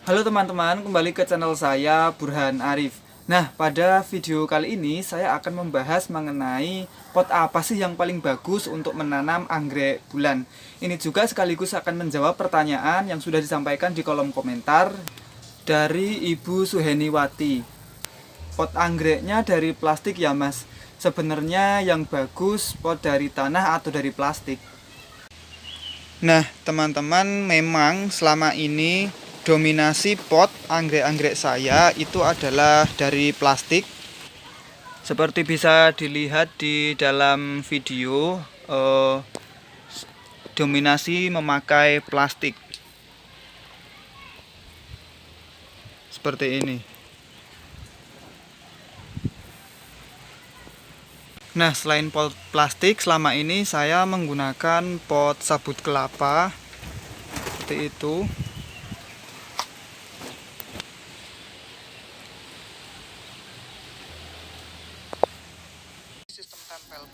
Halo teman-teman, kembali ke channel saya Burhan Arif. Nah, pada video kali ini saya akan membahas mengenai pot apa sih yang paling bagus untuk menanam anggrek bulan. Ini juga sekaligus akan menjawab pertanyaan yang sudah disampaikan di kolom komentar dari Ibu Suheniwati. Pot anggreknya dari plastik ya Mas? Sebenarnya yang bagus pot dari tanah atau dari plastik? Nah, teman-teman, memang selama ini dominasi pot anggrek-anggrek saya itu adalah dari plastik. Seperti bisa dilihat di dalam video, dominasi memakai plastik. Seperti ini. Nah, selain pot plastik, selama ini saya menggunakan pot sabut kelapa. Seperti itu.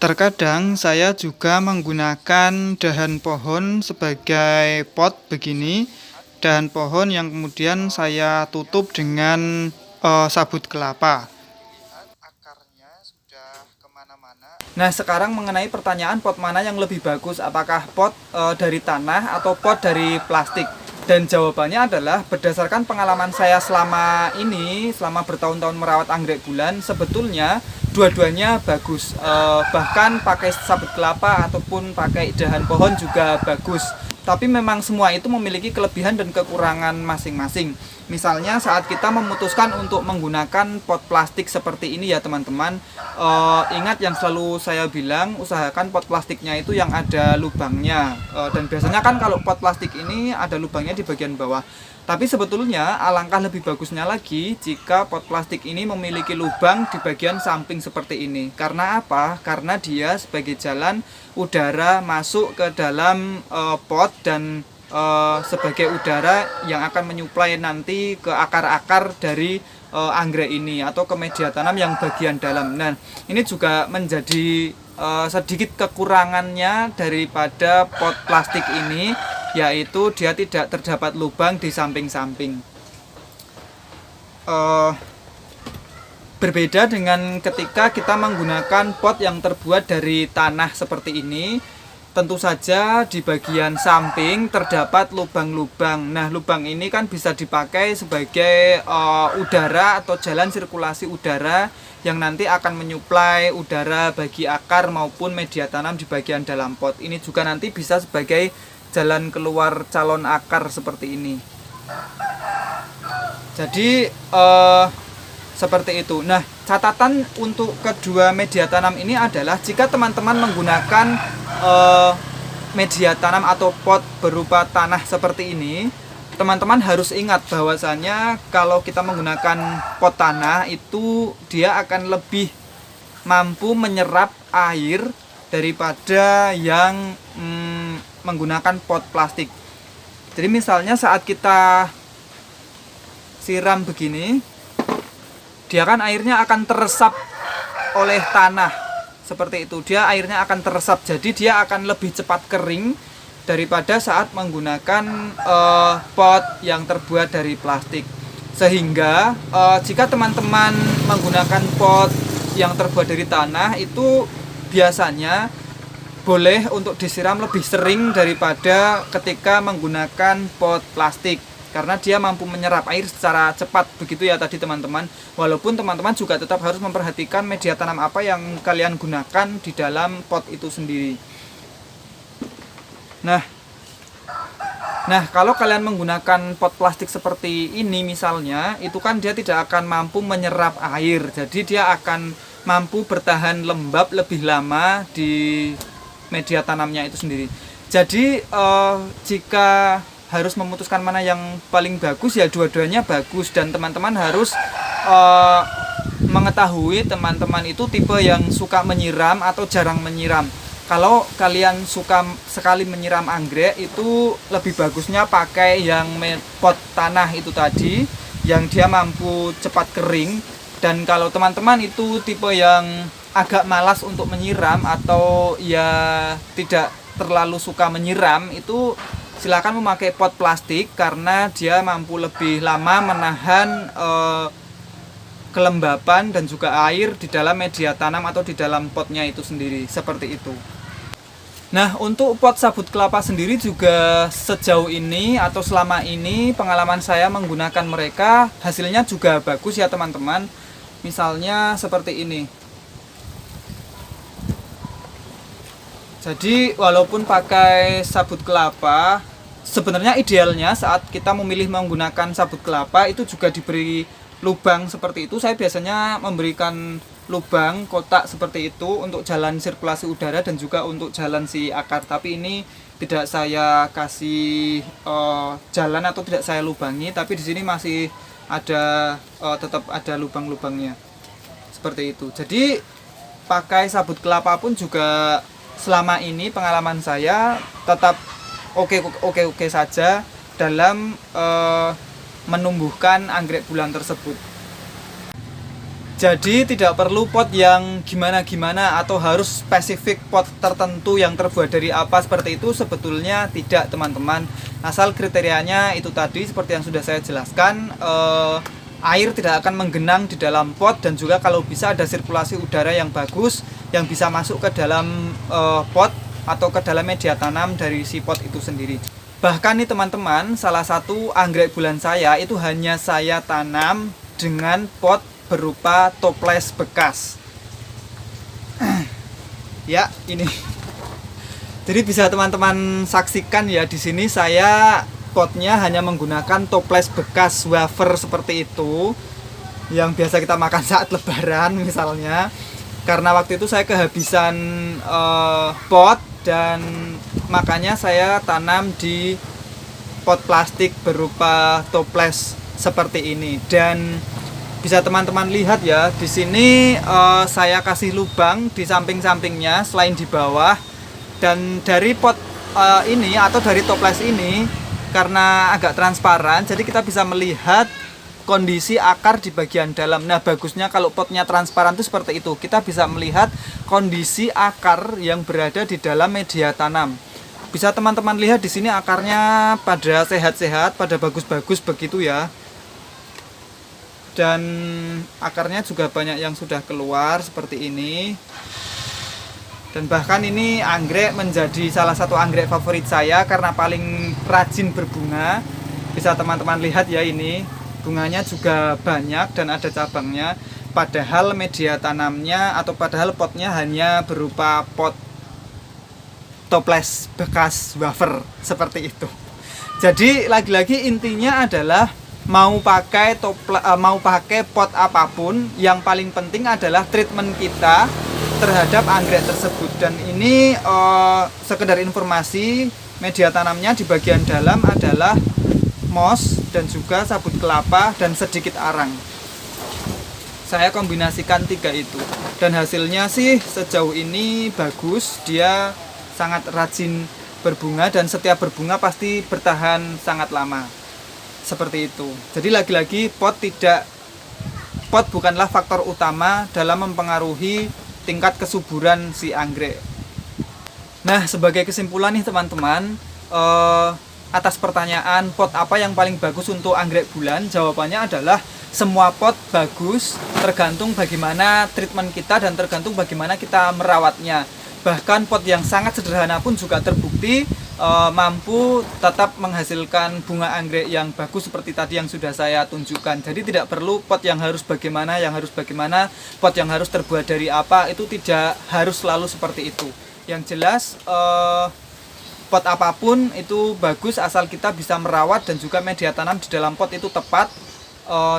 Terkadang saya juga menggunakan dahan pohon sebagai pot begini. Dahan pohon yang kemudian saya tutup dengan sabut kelapa. Nah, sekarang mengenai pertanyaan pot mana yang lebih bagus, apakah pot dari tanah atau pot dari plastik? Dan jawabannya adalah berdasarkan pengalaman saya selama ini, selama bertahun-tahun merawat anggrek bulan, sebetulnya dua-duanya bagus. Bahkan pakai sabut kelapa ataupun pakai dahan pohon juga bagus. Tapi memang semua itu memiliki kelebihan dan kekurangan masing-masing. Misalnya saat kita memutuskan untuk menggunakan pot plastik seperti ini ya teman-teman, ingat yang selalu saya bilang, usahakan pot plastiknya itu yang ada lubangnya. Dan biasanya kan kalau pot plastik ini ada lubangnya di bagian bawah. Tapi sebetulnya alangkah lebih bagusnya lagi jika pot plastik ini memiliki lubang di bagian samping seperti ini. Karena apa? Karena dia sebagai jalan udara masuk ke dalam pot dan sebagai udara yang akan menyuplai nanti ke akar-akar dari anggrek ini atau ke media tanam yang bagian dalam. Nah, ini juga menjadi sedikit kekurangannya daripada pot plastik ini, yaitu dia tidak terdapat lubang di samping-samping. Berbeda dengan ketika kita menggunakan pot yang terbuat dari tanah seperti ini, tentu saja di bagian samping terdapat lubang-lubang. Nah, lubang ini kan bisa dipakai sebagai udara atau jalan sirkulasi udara yang nanti akan menyuplai udara bagi akar maupun media tanam di bagian dalam pot. Ini juga nanti bisa sebagai jalan keluar calon akar seperti ini. Jadi seperti itu. Nah, catatan untuk kedua media tanam ini adalah jika teman-teman menggunakan media tanam atau pot berupa tanah seperti ini, teman-teman harus ingat bahwasanya kalau kita menggunakan pot tanah itu dia akan lebih mampu menyerap air daripada yang menggunakan pot plastik. Jadi misalnya saat kita siram begini, dia kan airnya akan teresap oleh tanah seperti itu. Dia airnya akan teresap, jadi dia akan lebih cepat kering daripada saat menggunakan pot yang terbuat dari plastik. Sehingga jika teman-teman menggunakan pot yang terbuat dari tanah itu biasanya boleh untuk disiram lebih sering daripada ketika menggunakan pot plastik, karena dia mampu menyerap air secara cepat begitu ya tadi teman-teman. Walaupun teman-teman juga tetap harus memperhatikan media tanam apa yang kalian gunakan di dalam pot itu sendiri. Nah, kalau kalian menggunakan pot plastik seperti ini misalnya, itu kan dia tidak akan mampu menyerap air. Jadi dia akan mampu bertahan lembab lebih lama di media tanamnya itu sendiri. Jadi jika harus memutuskan mana yang paling bagus, ya dua-duanya bagus. Dan teman-teman harus mengetahui teman-teman itu tipe yang suka menyiram atau jarang menyiram. Kalau kalian suka sekali menyiram anggrek, itu lebih bagusnya pakai yang pot tanah itu tadi, yang dia mampu cepat kering. Dan kalau teman-teman itu tipe yang agak malas untuk menyiram atau ya tidak terlalu suka menyiram, itu silakan memakai pot plastik karena dia mampu lebih lama menahan kelembapan dan juga air di dalam media tanam atau di dalam potnya itu sendiri, seperti itu. Nah, untuk pot sabut kelapa sendiri juga sejauh ini atau selama ini pengalaman saya menggunakan mereka, hasilnya juga bagus ya teman-teman. Misalnya seperti ini. Jadi walaupun pakai sabut kelapa, sebenarnya idealnya saat kita memilih menggunakan sabut kelapa itu juga diberi lubang seperti itu. Saya biasanya memberikan lubang kotak seperti itu untuk jalan sirkulasi udara dan juga untuk jalan si akar. Tapi ini tidak saya kasih jalan atau tidak saya lubangi, tapi di sini masih ada tetap ada lubang-lubangnya seperti itu. Jadi pakai sabut kelapa pun juga selama ini pengalaman saya tetap oke saja dalam menumbuhkan anggrek bulan tersebut. Jadi tidak perlu pot yang gimana-gimana atau harus spesifik pot tertentu yang terbuat dari apa seperti itu, sebetulnya tidak teman-teman. Asal kriterianya itu tadi seperti yang sudah saya jelaskan, air tidak akan menggenang di dalam pot dan juga kalau bisa ada sirkulasi udara yang bagus yang bisa masuk ke dalam pot atau ke dalam media tanam dari si pot itu sendiri. Bahkan nih teman-teman, salah satu anggrek bulan saya itu hanya saya tanam dengan pot berupa toples bekas. Ya, ini. Jadi bisa teman-teman saksikan ya, di sini saya potnya hanya menggunakan toples bekas wafer seperti itu yang biasa kita makan saat lebaran misalnya. Karena waktu itu saya kehabisan pot dan makanya saya tanam di pot plastik berupa toples seperti ini. Dan bisa teman-teman lihat ya, di sini saya kasih lubang di samping-sampingnya selain di bawah. Dan dari pot ini atau dari toples ini karena agak transparan, jadi kita bisa melihat kondisi akar di bagian dalam. Nah, bagusnya kalau potnya transparan itu seperti itu. Kita bisa melihat kondisi akar yang berada di dalam media tanam. Bisa teman-teman lihat di sini akarnya pada sehat-sehat, pada bagus-bagus begitu ya. Dan akarnya juga banyak yang sudah keluar seperti ini. Dan bahkan ini anggrek menjadi salah satu anggrek favorit saya karena paling rajin berbunga. Bisa teman-teman lihat ya, ini bunganya juga banyak dan ada cabangnya. Padahal media tanamnya atau padahal potnya hanya berupa pot toples bekas wafer seperti itu. Jadi lagi-lagi intinya adalah mau pakai pot apapun, yang paling penting adalah treatment kita terhadap anggrek tersebut. Dan ini sekedar informasi, media tanamnya di bagian dalam adalah moss dan juga sabut kelapa dan sedikit arang. Saya kombinasikan 3 itu dan hasilnya sih sejauh ini bagus. Dia sangat rajin berbunga dan setiap berbunga pasti bertahan sangat lama. Seperti itu. Jadi lagi-lagi pot bukanlah faktor utama dalam mempengaruhi tingkat kesuburan si anggrek. Nah, sebagai kesimpulan nih teman-teman, atas pertanyaan pot apa yang paling bagus untuk anggrek bulan, jawabannya adalah semua pot bagus, tergantung bagaimana treatment kita dan tergantung bagaimana kita merawatnya. Bahkan pot yang sangat sederhana pun juga terbukti mampu tetap menghasilkan bunga anggrek yang bagus seperti tadi yang sudah saya tunjukkan. Jadi tidak perlu pot yang harus bagaimana, pot yang harus terbuat dari apa, itu tidak harus selalu seperti itu. Yang jelas pot apapun itu bagus asal kita bisa merawat dan juga media tanam di dalam pot itu tepat,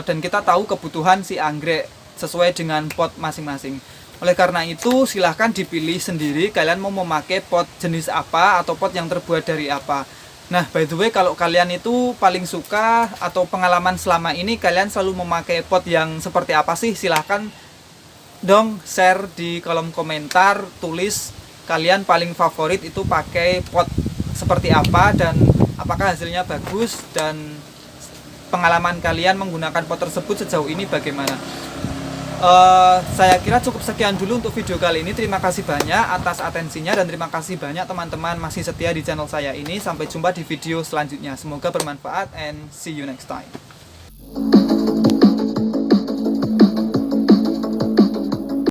dan kita tahu kebutuhan si anggrek sesuai dengan pot masing-masing. Oleh karena itu silahkan dipilih sendiri kalian mau memakai pot jenis apa atau pot yang terbuat dari apa. Nah, by the way, kalau kalian itu paling suka atau pengalaman selama ini kalian selalu memakai pot yang seperti apa sih? Silahkan dong share di kolom komentar, tulis kalian paling favorit itu pakai pot seperti apa dan apakah hasilnya bagus dan pengalaman kalian menggunakan pot tersebut sejauh ini bagaimana. Saya kira cukup sekian dulu untuk video kali ini. Terima kasih banyak atas atensinya dan terima kasih banyak teman-teman masih setia di channel saya ini. Sampai jumpa di video selanjutnya. Semoga bermanfaat and see you next time.